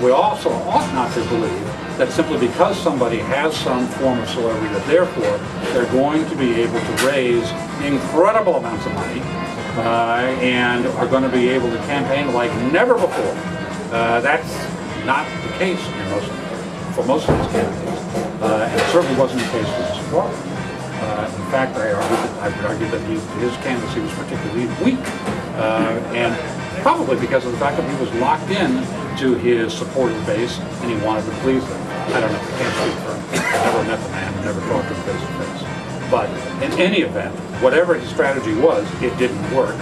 We also ought not to believe that simply because somebody has some form of celebrity that therefore they're going to be able to raise incredible amounts of money and are going to be able to campaign like never before. That's not the case for most of these candidates, and it certainly wasn't the case for Mr. Buttrick. In fact, I would argue that his candidacy was particularly weak, and probably because of the fact that he was locked in to his supporter base and he wanted to please them. I don't know, I can't speak for him. I never met the man, I never talked to him face to face. But in any event, whatever his strategy was, it didn't work,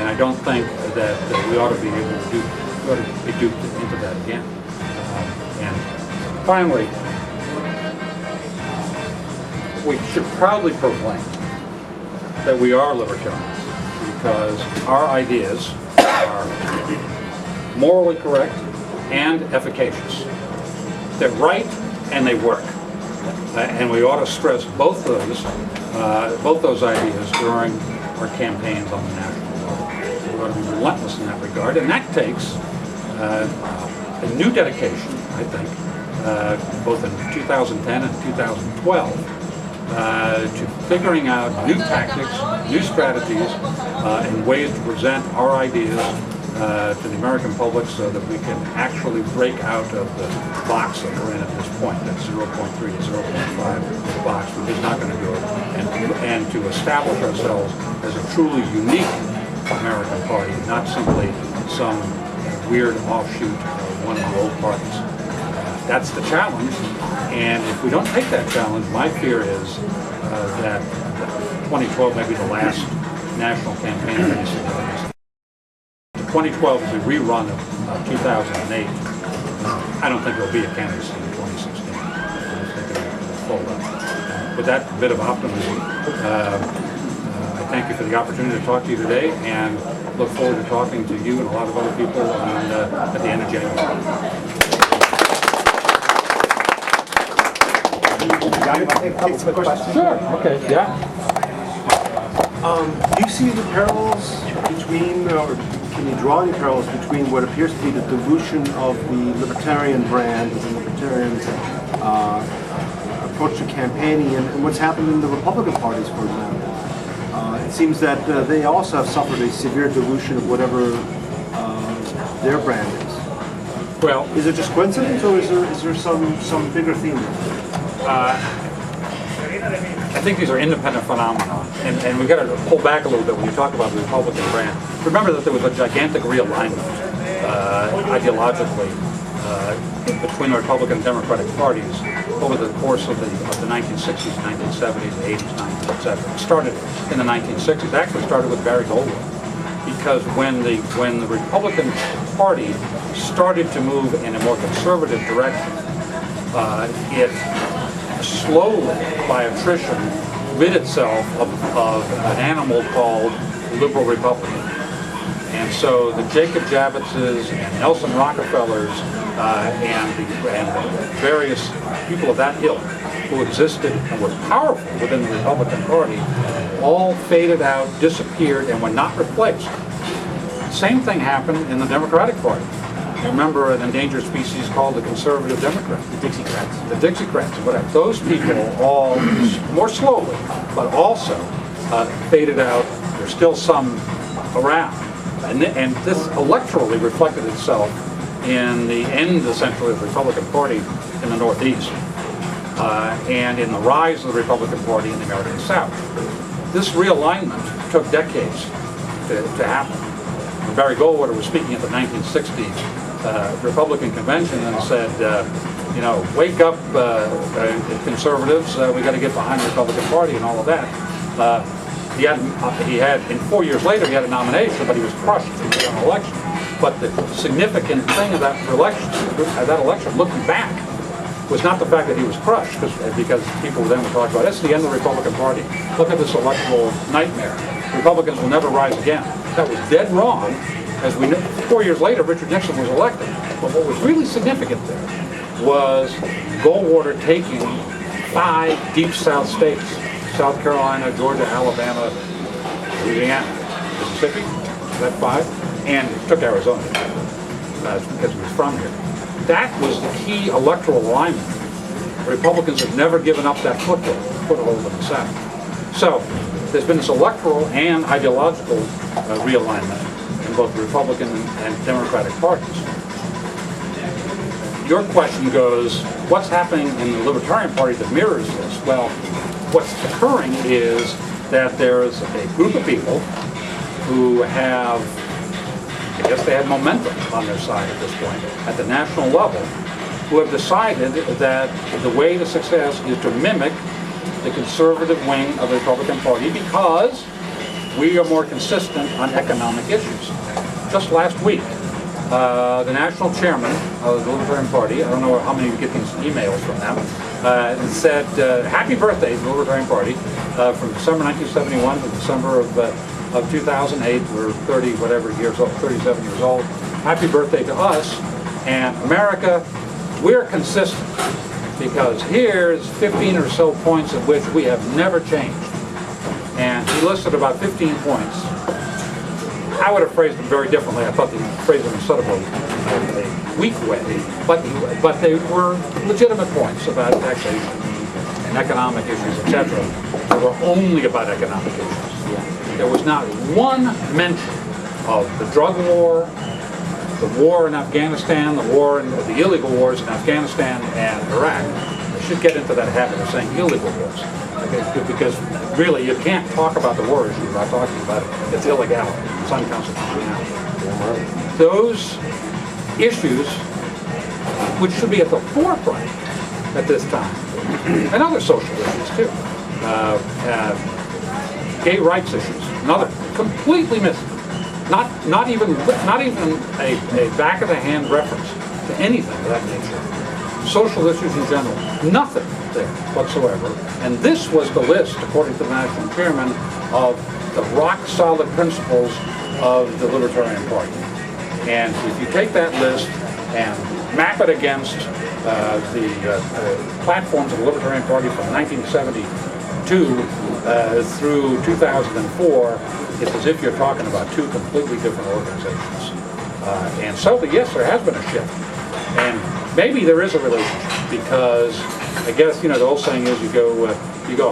and I don't think that we ought to be able to be duped into that again. And finally, we should proudly proclaim that we are libertarians because our ideas are morally correct and efficacious. They're right and they work. And we ought to stress both those ideas during our campaigns on the national level. We ought to be relentless in that regard, and that takes a new dedication, I think, both in 2010 and 2012, to figuring out new tactics, new strategies, and ways to present our ideas to the American public so that we can actually break out of the box that we're in at this point, that 0.3 to 0.5 box. We're just not going to do it. And to establish ourselves as a truly unique American party, not simply some weird offshoot of one of the old parties. That's the challenge, and if we don't take that challenge, my fear is that 2012 may be the last national campaign of any significance. 2012 is a rerun of 2008. I don't think there will be a candidacy in 2016. I think it will fold up. With that bit of optimism, I thank you for the opportunity to talk to you today, and look forward to talking to you and a lot of other people at the end of January. Sure. Okay. Yeah. Do you see the parallels between, or can you draw any parallels between what appears to be the dilution of the libertarian brand, the libertarian approach to campaigning, and what's happened in the Republican parties, for example? It seems that they also have suffered a severe dilution of whatever their brand is. Well, is it just coincidence, or is there some bigger theme there? I think these are independent phenomena, and we've got to pull back a little bit when you talk about the Republican brand. Remember that there was a gigantic realignment ideologically between the Republican and Democratic parties over the course of the 1960s, 1970s, 80s, 90s, etc. It started in the 1960s. It actually started with Barry Goldwater, because when the Republican Party started to move in a more conservative direction, it slowly, by attrition, rid itself of an animal called liberal Republican. And so the Jacob Javitzes and Nelson Rockefellers and the various people of that ilk who existed and were powerful within the Republican Party all faded out, disappeared, and were not replaced. Same thing happened in the Democratic Party. Remember an endangered species called the conservative Democrats. The Dixiecrats. The Dixiecrats, whatever. Those people all, more slowly, but also faded out. There's still some around. And this electorally reflected itself in the end, essentially, of the Republican Party in the Northeast and in the rise of the Republican Party in the American South. This realignment took decades to happen. Barry Goldwater was speaking at the 1960s Republican convention and said, you know, wake up conservatives, we got to get behind the Republican Party and all of that. He had, in 4 years later, he had a nomination, but he was crushed in the election. But the significant thing of that election, looking back, was not the fact that he was crushed, because people then would talk about, it's the end of the Republican Party. Look at this electoral nightmare. Republicans will never rise again. That was dead wrong. As we know, 4 years later, Richard Nixon was elected. But what was really significant there was Goldwater taking 5 deep South states, South Carolina, Georgia, Alabama, Louisiana, Mississippi, is that 5? And took Arizona. because he was from here. That was the key electoral alignment. Republicans have never given up that foothold in the Senate. So there's been this electoral and ideological realignment in both the Republican and Democratic parties. Your question goes, what's happening in the Libertarian Party that mirrors this? Well, what's occurring is that there's a group of people who have, I guess they have momentum on their side at this point, at the national level, who have decided that the way to success is to mimic the conservative wing of the Republican Party because we are more consistent on economic issues. Just last week, the national chairman of the Libertarian Party, I don't know how many of you get these emails from them, said, happy birthday to the Libertarian Party from December 1971 to December of 2008. We're 37 years old. Happy birthday to us. And America, we're consistent because here's 15 or so points of which we have never changed. And he listed about 15 points. I would have phrased them very differently. I thought he phrased them in sort of a weak way, but they were legitimate points about taxation and economic issues, etc. They were only about economic issues. There was not one mention of the drug war, the war in Afghanistan, the illegal wars in Afghanistan and Iraq. I should get into that habit of saying illegal wars, because really you can't talk about the war issue without talking about it. It's illegality. It's unconstitutional. Those issues, which should be at the forefront at this time, and other social issues too, gay rights issues, another completely missing. Not even a back of the hand reference to anything of that nature. Social issues in general, nothing there whatsoever. And this was the list, according to the national chairman, of the rock solid principles of the Libertarian Party. And if you take that list and map it against the platforms of the Libertarian Party from 1972 through 2004, it's as if you're talking about two completely different organizations. And so, yes, there has been a shift. And maybe there is a relationship because I guess, the old saying is you go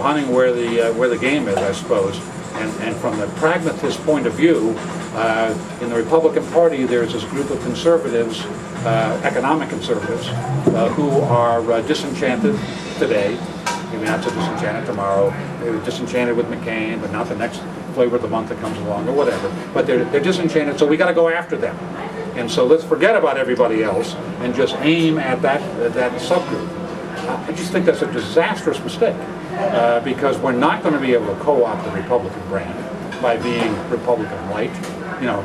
hunting where the game is, I suppose. And from the pragmatist point of view, in the Republican Party, there's this group of conservatives, economic conservatives, who are disenchanted today. Maybe not so disenchanted tomorrow. They were disenchanted with McCain, but not the next flavor of the month that comes along, or whatever. But they're disenchanted, so we got to go after them. And so let's forget about everybody else and just aim at that subgroup. I just think that's a disastrous mistake because we're not going to be able to co-opt the Republican brand by being Republican light, or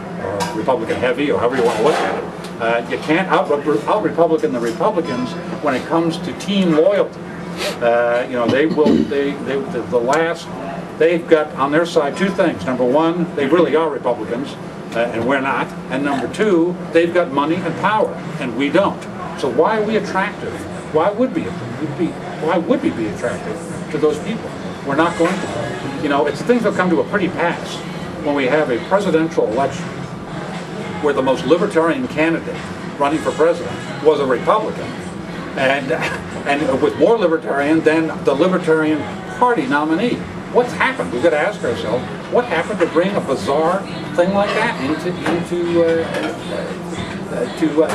Republican heavy, or however you want to look at it. You can't out-Republican the Republicans when it comes to team loyalty. They've got on their side two things. Number one, they really are Republicans, and we're not. And number two, they've got money and power, and we don't. So why are we attractive? Why would we be attractive to those people? We're not going to. Things will come to a pretty pass when we have a presidential election where the most libertarian candidate running for president was a Republican, and was more libertarian than the Libertarian Party nominee. What's happened? We've got to ask ourselves, what happened to bring a bizarre thing like that to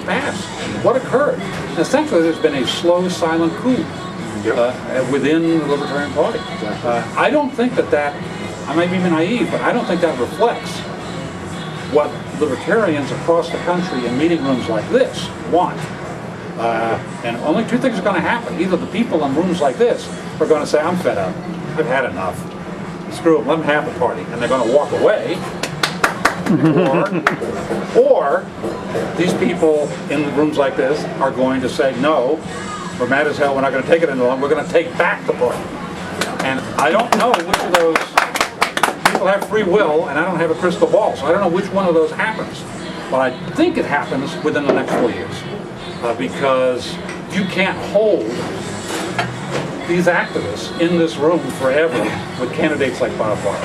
pass? What occurred? Essentially, there's been a slow, silent coup within the Libertarian Party. I don't think that, I may be naive, but I don't think that reflects what libertarians across the country in meeting rooms like this want. And only two things are going to happen. Either the people in rooms like this are going to say, I'm fed up, I've had enough, screw them, let them have the party, and they're going to walk away. Or these people in rooms like this are going to say, no, we're mad as hell, we're not going to take it any longer, we're going to take back the party. And I don't know which of those, people have free will, and I don't have a crystal ball, so I don't know which one of those happens. But I think it happens within the next 4 years. Because you can't hold these activists in this room forever with candidates like Bob Barr.